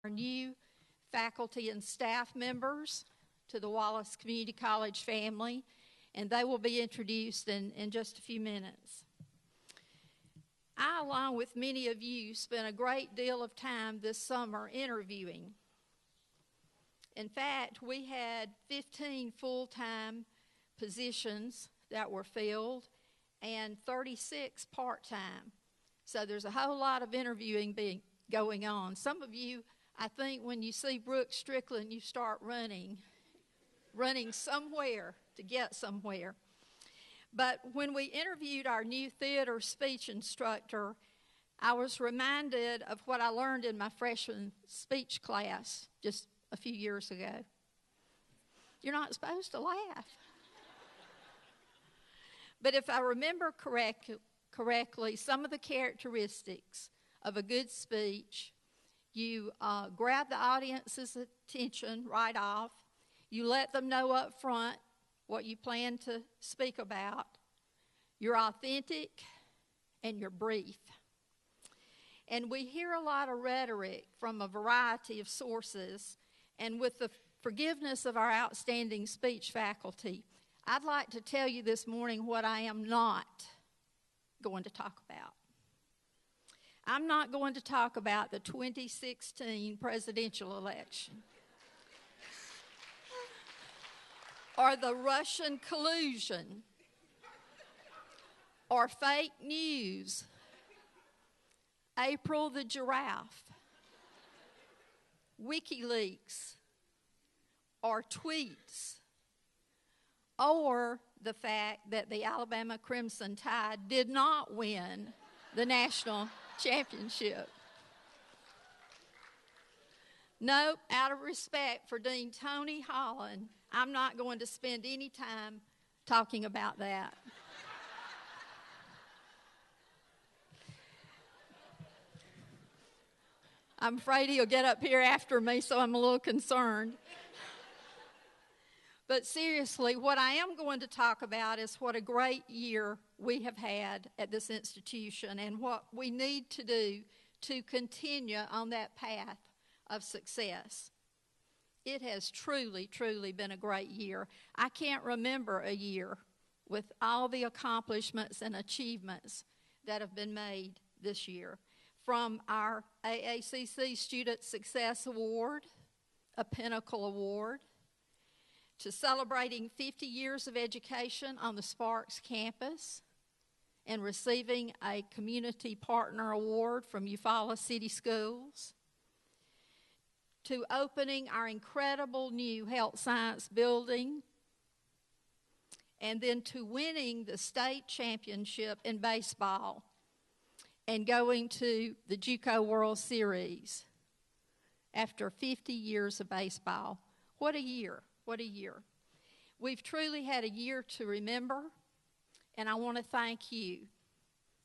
new faculty and staff members to the Wallace Community College family, and they will be introduced in just a few minutes. I, along with many of you, spent a great deal of time this summer interviewing. In fact, we had 15 full-time positions that were filled and 36 part-time. So there's a whole lot of interviewing going on. Some of you, I think when you see Brooke Strickland, you start running somewhere to get somewhere. But when we interviewed our new theater speech instructor, I was reminded of what I learned in my freshman speech class just a few years ago. You're not supposed to laugh. But if I remember correctly, some of the characteristics of a good speech: you grab the audience's attention right off, you let them know up front what you plan to speak about, you're authentic, and you're brief. And we hear a lot of rhetoric from a variety of sources, and with the forgiveness of our outstanding speech faculty, I'd like to tell you this morning what I am not going to talk about. I'm not going to talk about the 2016 presidential election or the Russian collusion or fake news, April the giraffe, WikiLeaks, or tweets, or the fact that the Alabama Crimson Tide did not win the national championship. Nope, out of respect for Dean Tony Holland, I'm not going to spend any time talking about that. I'm afraid he'll get up here after me, so I'm a little concerned. But seriously, what I am going to talk about is what a great year we have had at this institution and what we need to do to continue on that path of success. It has truly, truly been a great year. I can't remember a year with all the accomplishments and achievements that have been made this year. From our AACC Student Success Award, a Pinnacle Award, to celebrating 50 years of education on the Sparks campus and receiving a Community Partner Award from Eufaula City Schools, to opening our incredible new health science building, and then to winning the state championship in baseball and going to the JUCO World Series after 50 years of baseball. What a year. What a year. We've truly had a year to remember, and I want to thank you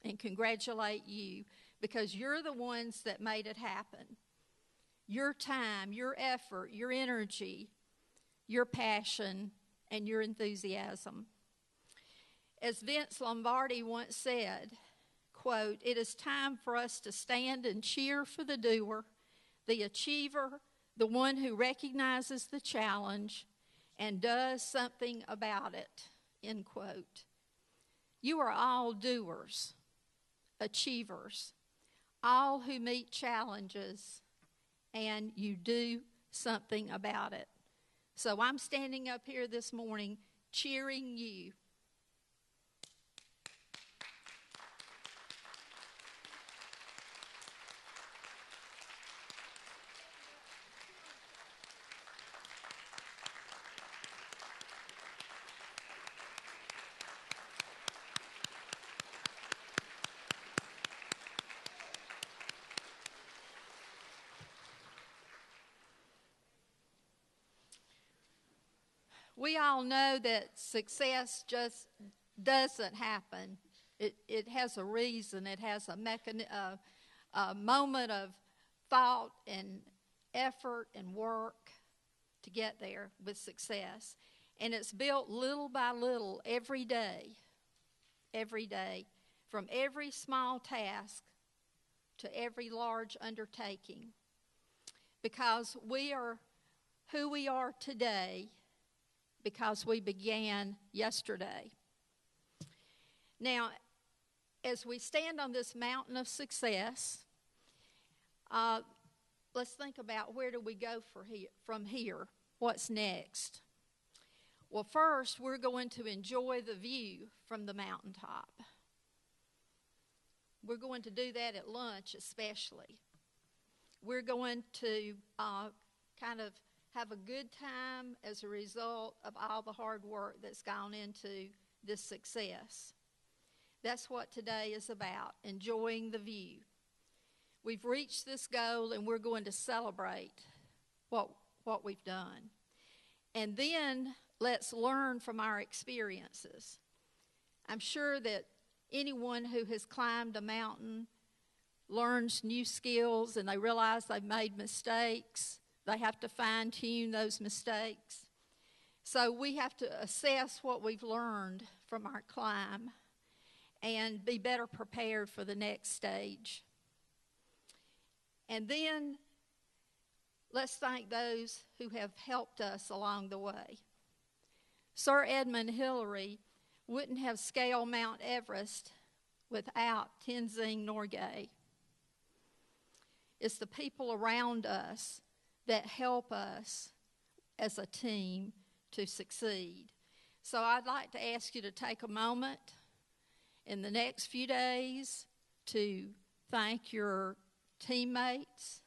and congratulate you because you're the ones that made it happen. Your time, your effort, your energy, your passion, and your enthusiasm. As Vince Lombardi once said, quote, "It is time for us to stand and cheer for the doer, the achiever, the one who recognizes the challenge and does something about it," end quote. You are all doers, achievers, all who meet challenges, and you do something about it. So I'm standing up here this morning cheering you. We all know that success just doesn't happen. It has a reason. It has a moment of thought and effort and work to get there with success. And it's built little by little every day, from every small task to every large undertaking. because we are who we are today because we began yesterday. Now, as we stand on this mountain of success, let's think about where do we go from here? What's next? Well, first, we're going to enjoy the view from the mountaintop. We're going to do that at lunch especially. We're going to kind of have a good time as a result of all the hard work that's gone into this success. That's what today is about, enjoying the view. We've reached this goal and we're going to celebrate what we've done. And then let's learn from our experiences. I'm sure that anyone who has climbed a mountain learns new skills and they realize they've made mistakes. They have to fine-tune those mistakes. So we have to assess what we've learned from our climb and be better prepared for the next stage. And then let's thank those who have helped us along the way. Sir Edmund Hillary wouldn't have scaled Mount Everest without Tenzing Norgay. It's the people around us that help us as a team to succeed. So I'd like to ask you to take a moment in the next few days to thank your teammates,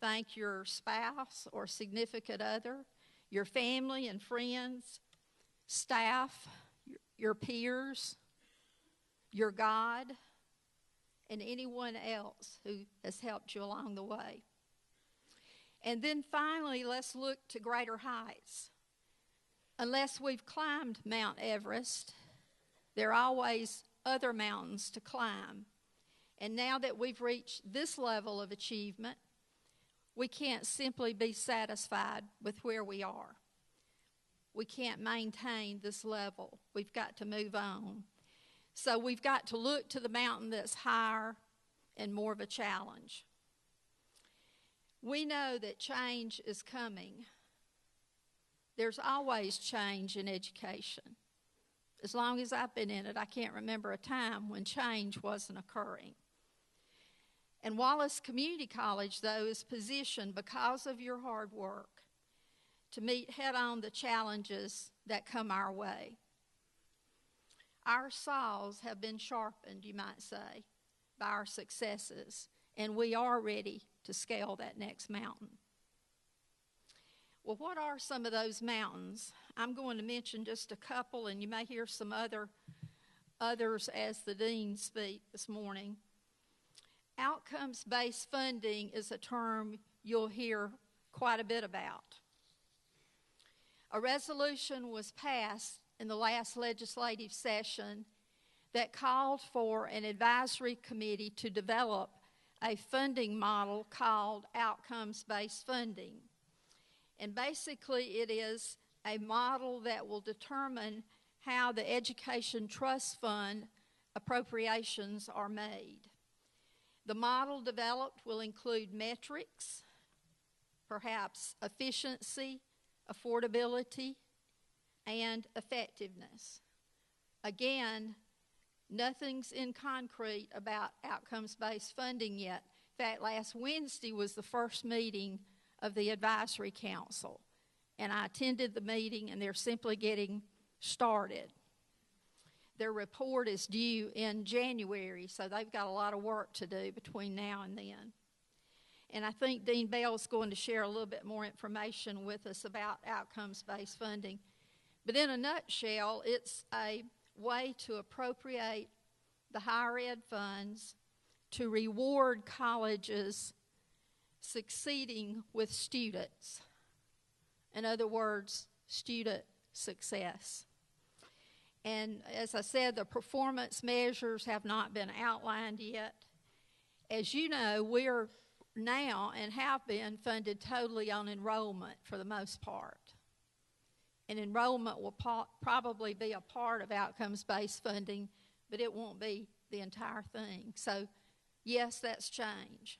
thank your spouse or significant other, your family and friends, staff, your peers, your God, and anyone else who has helped you along the way. And then finally, let's look to greater heights. Unless we've climbed Mount Everest, there are always other mountains to climb. And now that we've reached this level of achievement, we can't simply be satisfied with where we are. We can't maintain this level. We've got to move on. So we've got to look to the mountain that's higher and more of a challenge. We know that change is coming. There's always change in education. As long as I've been in it, I can't remember a time when change wasn't occurring. And Wallace Community College, though, is positioned because of your hard work to meet head-on the challenges that come our way. Our saws have been sharpened, you might say, by our successes, and we are ready to scale that next mountain. Well, what are some of those mountains? I'm going to mention just a couple, and you may hear some others as the dean speak this morning. Outcomes-based funding is a term you'll hear quite a bit about. A resolution was passed in the last legislative session that called for an advisory committee to develop a funding model called outcomes-based funding. And basically it is a model that will determine how the Education Trust Fund appropriations are made. The model developed will include metrics, perhaps efficiency, affordability, and effectiveness. Again, nothing's in concrete about outcomes-based funding yet. In fact, last Wednesday was the first meeting of the Advisory Council, and I attended the meeting, and they're simply getting started. Their report is due in January, so they've got a lot of work to do between now and then. And I think Dean Bell is going to share a little bit more information with us about outcomes-based funding. But in a nutshell, it's a way to appropriate the higher ed funds to reward colleges succeeding with students. In other words, student success. And as I said, the performance measures have not been outlined yet. As you know, we're now and have been funded totally on enrollment for the most part. And enrollment will probably be a part of outcomes-based funding, but it won't be the entire thing. So, yes, that's change.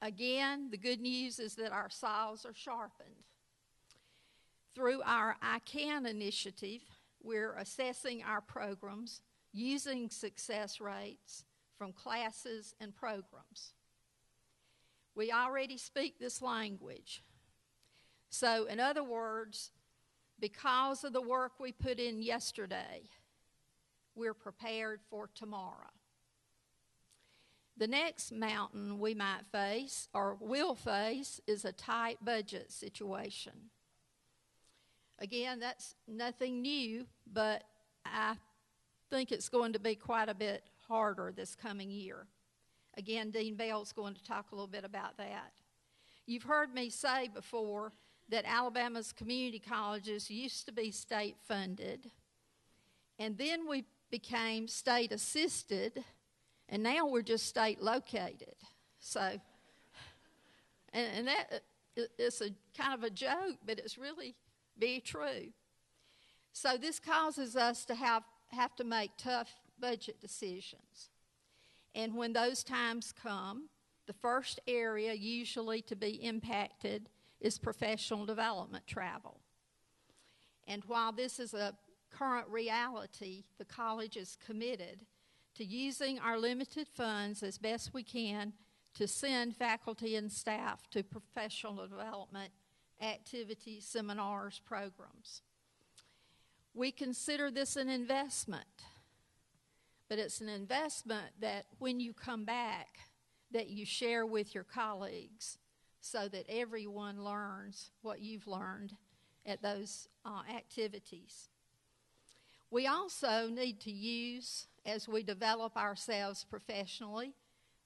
Again, the good news is that our saws are sharpened. Through our I CAN initiative, we're assessing our programs using success rates from classes and programs. We already speak this language. So, in other words, because of the work we put in yesterday, we're prepared for tomorrow. The next mountain we might face, or will face, is a tight budget situation. Again, that's nothing new, but I think it's going to be quite a bit harder this coming year. Again, Dean Bell's going to talk a little bit about that. You've heard me say before that Alabama's community colleges used to be state funded, and then we became state assisted, and now we're just state located. So, and that is a kind of a joke, but it's really be true. So this causes us to have to make tough budget decisions. And when those times come, the first area usually to be impacted is professional development travel. And while this is a current reality, the college is committed to using our limited funds as best we can to send faculty and staff to professional development activities, seminars, programs. We consider this an investment, but it's an investment that when you come back, that you share with your colleagues so that everyone learns what you've learned at those activities. We also need to use, as we develop ourselves professionally,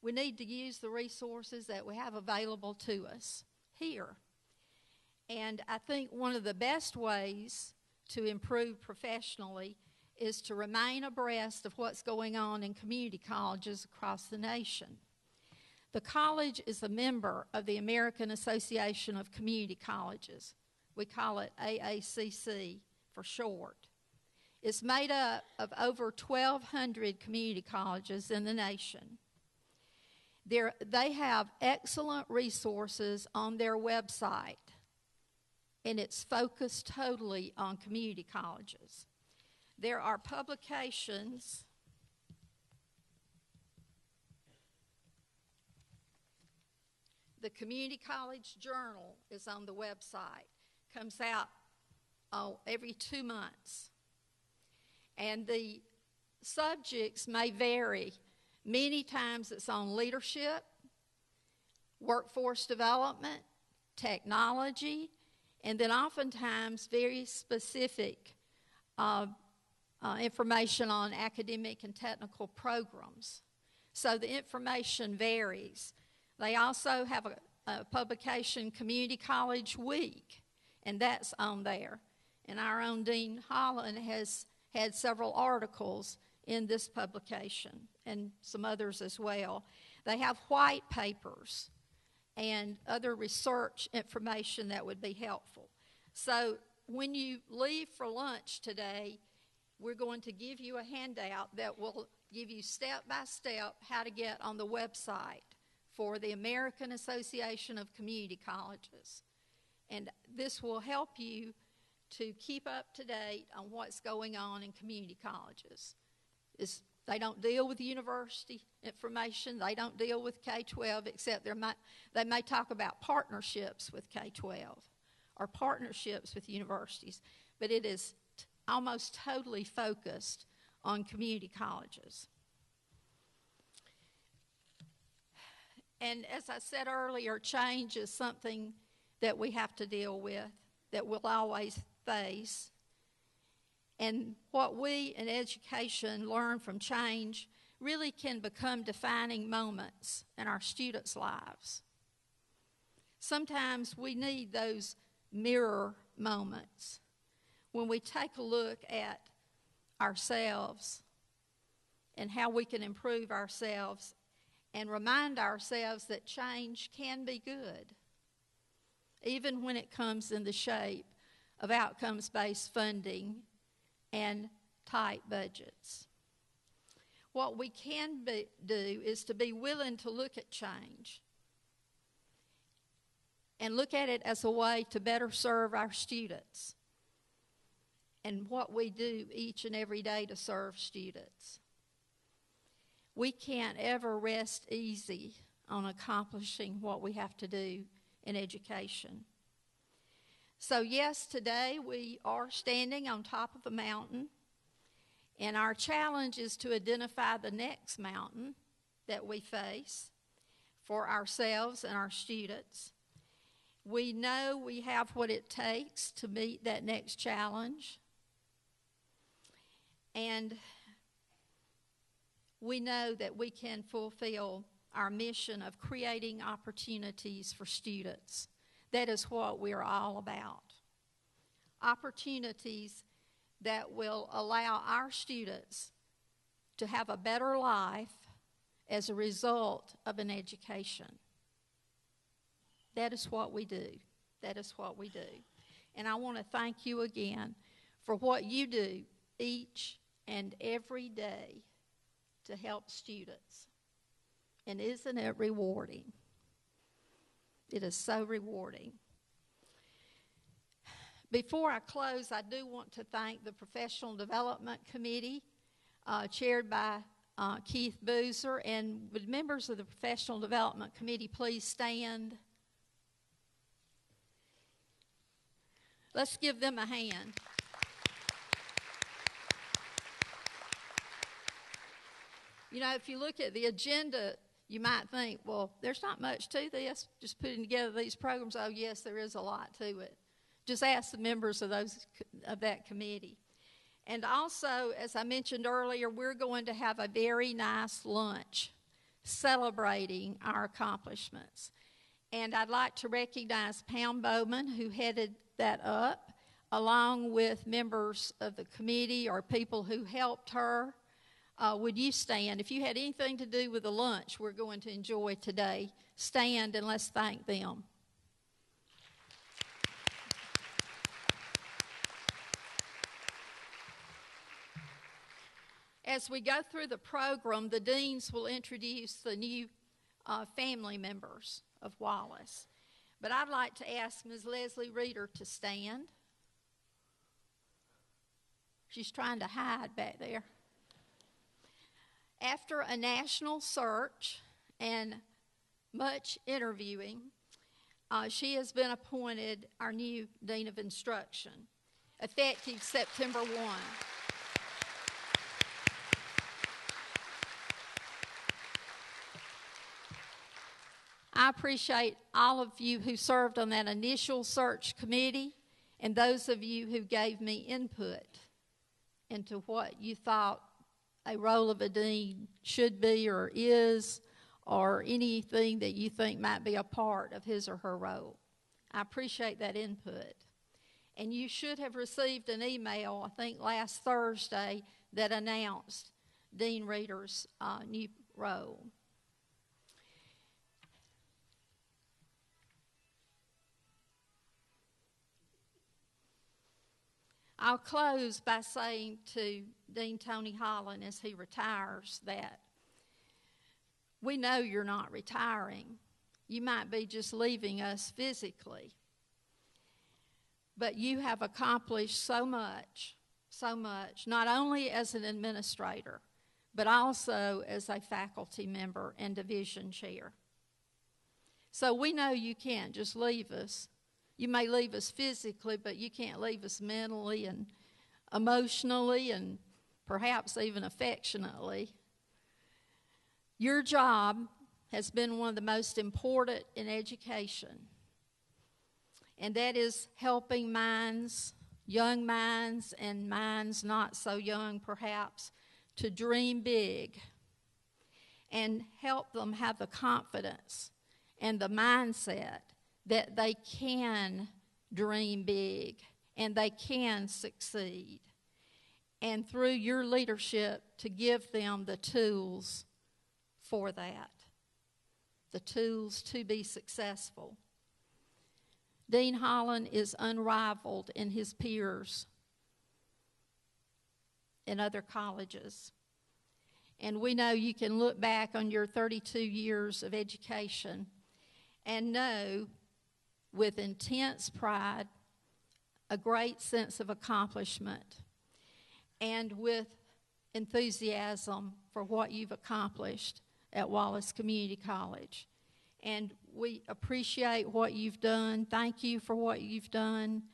we need to use the resources that we have available to us here. And I think one of the best ways to improve professionally is to remain abreast of what's going on in community colleges across the nation. The college is a member of the American Association of Community Colleges. We call it AACC for short. It's made up of over 1,200 community colleges in the nation. They have excellent resources on their website, and it's focused totally on community colleges. There are publications. The Community College Journal is on the website. Comes out every 2 months. And the subjects may vary. Many times it's on leadership, workforce development, technology, and then oftentimes very specific information on academic and technical programs. So the information varies. They also have a publication, Community College Week, and that's on there. And our own Dean Holland has had several articles in this publication and some others as well. They have white papers and other research information that would be helpful. So when you leave for lunch today, we're going to give you a handout that will give you step-by-step how to get on the website for the American Association of Community Colleges. And this will help you to keep up to date on what's going on in community colleges. They don't deal with university information. They don't deal with K-12, except they may talk about partnerships with K-12 or partnerships with universities. But it is almost totally focused on community colleges. And as I said earlier, change is something that we have to deal with, that we'll always face. And what we in education learn from change really can become defining moments in our students' lives. Sometimes we need those mirror moments when we take a look at ourselves and how we can improve ourselves and remind ourselves that change can be good, even when it comes in the shape of outcomes-based funding and tight budgets. What we can do is to be willing to look at change and look at it as a way to better serve our students and what we do each and every day to serve students. We can't ever rest easy on accomplishing what we have to do in education. So yes, today we are standing on top of a mountain, and our challenge is to identify the next mountain that we face for ourselves and our students. We know we have what it takes to meet that next challenge, and we know that we can fulfill our mission of creating opportunities for students. That is what we're all about. Opportunities that will allow our students to have a better life as a result of an education. That is what we do. That is what we do. And I want to thank you again for what you do each and every day to help students. And isn't it rewarding? It is so rewarding. Before I close, I do want to thank the Professional Development Committee, chaired by Keith Boozer. And would members of the Professional Development Committee please stand? Let's give them a hand. You know, if you look at the agenda, you might think, well, there's not much to this, just putting together these programs. Oh, yes, there is a lot to it. Just ask the members of that committee. And also, as I mentioned earlier, we're going to have a very nice lunch celebrating our accomplishments. And I'd like to recognize Pam Bowman, who headed that up, along with members of the committee or people who helped her. Would you stand? If you had anything to do with the lunch we're going to enjoy today, stand and let's thank them. As we go through the program, the deans will introduce the new family members of Wallace. But I'd like to ask Ms. Leslie Reeder to stand. She's trying to hide back there. After a national search and much interviewing, she has been appointed our new Dean of Instruction, effective September 1. I appreciate all of you who served on that initial search committee and those of you who gave me input into what you thought a role of a dean should be or is, or anything that you think might be a part of his or her role. I appreciate that input. And you should have received an email, I think last Thursday, that announced Dean Reeder's new role. I'll close by saying to Dean Tony Holland as he retires that we know you're not retiring. You might be just leaving us physically. But you have accomplished so much, not only as an administrator, but also as a faculty member and division chair. So we know you can't just leave us. You may leave us physically, but you can't leave us mentally and emotionally and perhaps even affectionately. Your job has been one of the most important in education, and that is helping minds, young minds and minds not so young perhaps, to dream big and help them have the confidence and the mindset that they can dream big and they can succeed. And through your leadership, to give them the tools for that, the tools to be successful. Dean Holland is unrivaled in his peers in other colleges. And we know you can look back on your 32 years of education and know with intense pride, a great sense of accomplishment, and with enthusiasm for what you've accomplished at Wallace Community College. And we appreciate what you've done. Thank you for what you've done.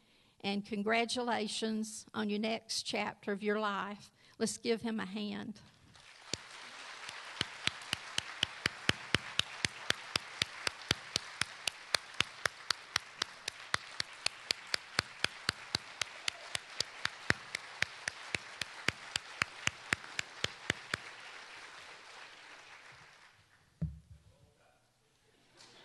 And congratulations on your next chapter of your life. Let's give him a hand.